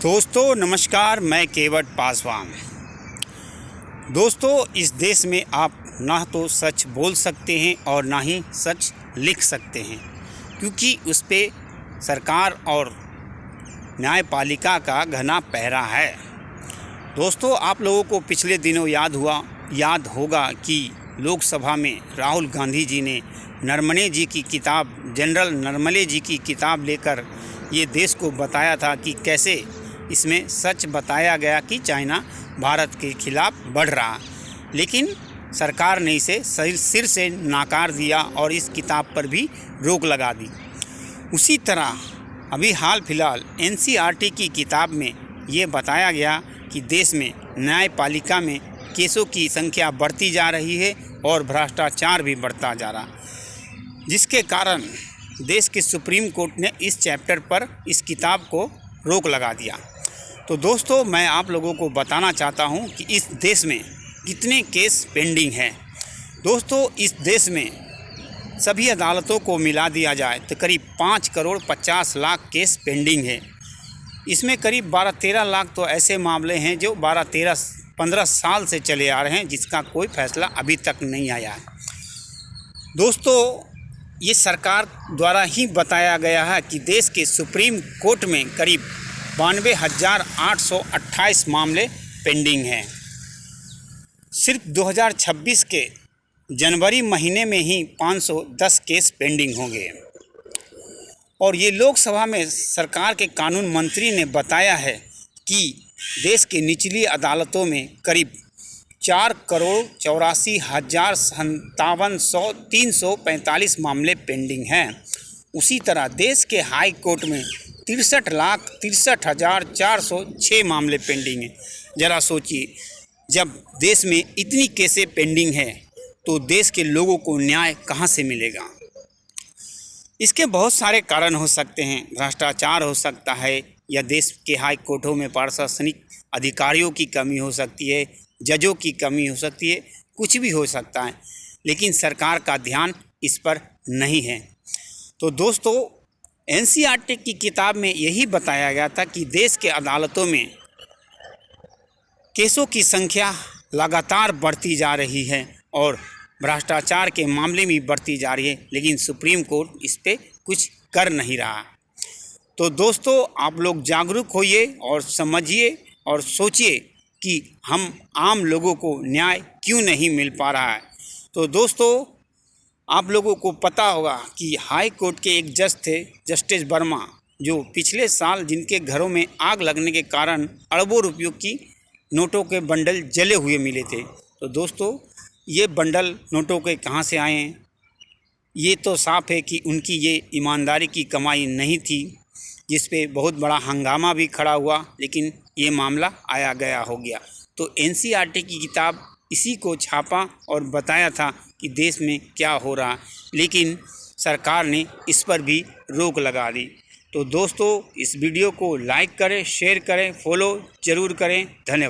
दोस्तों नमस्कार, मैं केवट पासवान। दोस्तों, इस देश में आप ना तो सच बोल सकते हैं और ना ही सच लिख सकते हैं, क्योंकि उस पे सरकार और न्यायपालिका का घना पहरा है। दोस्तों, आप लोगों को पिछले दिनों याद होगा कि लोकसभा में राहुल गांधी जी ने जनरल नरवणे जी की किताब लेकर ये देश को बताया था कि कैसे इसमें सच बताया गया कि चाइना भारत के खिलाफ बढ़ रहा, लेकिन सरकार ने इसे सिर से नकार दिया और इस किताब पर भी रोक लगा दी। उसी तरह अभी हाल फिलहाल एनसीईआरटी की किताब में ये बताया गया कि देश में न्यायपालिका में केसों की संख्या बढ़ती जा रही है और भ्रष्टाचार भी बढ़ता जा रहा, जिसके कारण देश के सुप्रीम कोर्ट ने इस चैप्टर पर इस किताब को रोक लगा दिया। तो दोस्तों, मैं आप लोगों को बताना चाहता हूं कि इस देश में कितने केस पेंडिंग हैं। दोस्तों, इस देश में सभी अदालतों को मिला दिया जाए तो करीब 5 करोड़ 50 लाख केस पेंडिंग है। इसमें करीब 12-13 लाख तो ऐसे मामले हैं जो 12-13-15 साल से चले आ रहे हैं, जिसका कोई फैसला अभी तक नहीं आया है। दोस्तों, ये सरकार द्वारा ही बताया गया है कि देश के सुप्रीम कोर्ट में करीब 92,828 मामले पेंडिंग हैं। सिर्फ 2026 के जनवरी महीने में ही 510 केस पेंडिंग होंगे। और ये लोकसभा में सरकार के कानून मंत्री ने बताया है कि देश के निचली अदालतों में करीब 4,84,57,345 मामले पेंडिंग हैं। उसी तरह देश के हाई कोर्ट में 63,63,406 मामले पेंडिंग हैं। ज़रा सोचिए, जब देश में इतनी केसें पेंडिंग हैं तो देश के लोगों को न्याय कहाँ से मिलेगा? इसके बहुत सारे कारण हो सकते हैं। भ्रष्टाचार हो सकता है, या देश के हाई कोर्टों में प्रशासनिक अधिकारियों की कमी हो सकती है, जजों की कमी हो सकती है, कुछ भी हो सकता है, लेकिन सरकार का ध्यान इस पर नहीं है। तो दोस्तों, एनसीईआरटी की किताब में यही बताया गया था कि देश के अदालतों में केसों की संख्या लगातार बढ़ती जा रही है और भ्रष्टाचार के मामले में बढ़ती जा रही है, लेकिन सुप्रीम कोर्ट इस पे कुछ कर नहीं रहा। तो दोस्तों, आप लोग जागरूक होइए और समझिए और सोचिए कि हम आम लोगों को न्याय क्यों नहीं मिल पा रहा है। तो दोस्तों, आप लोगों को पता होगा कि हाई कोर्ट के एक जज थे, जस्टिस वर्मा, जो पिछले साल जिनके घरों में आग लगने के कारण अरबों रुपयों की नोटों के बंडल जले हुए मिले थे। तो दोस्तों, ये बंडल नोटों के कहाँ से आए हैं? ये तो साफ है कि उनकी ये ईमानदारी की कमाई नहीं थी, जिस पे बहुत बड़ा हंगामा भी खड़ा हुआ, लेकिन ये मामला आया गया हो गया। तो एनसीईआरटी की किताब इसी को छापा और बताया था कि देश में क्या हो रहा, लेकिन सरकार ने इस पर भी रोक लगा दी। तो दोस्तों, इस वीडियो को लाइक करें, शेयर करें, फॉलो ज़रूर करें। धन्यवाद।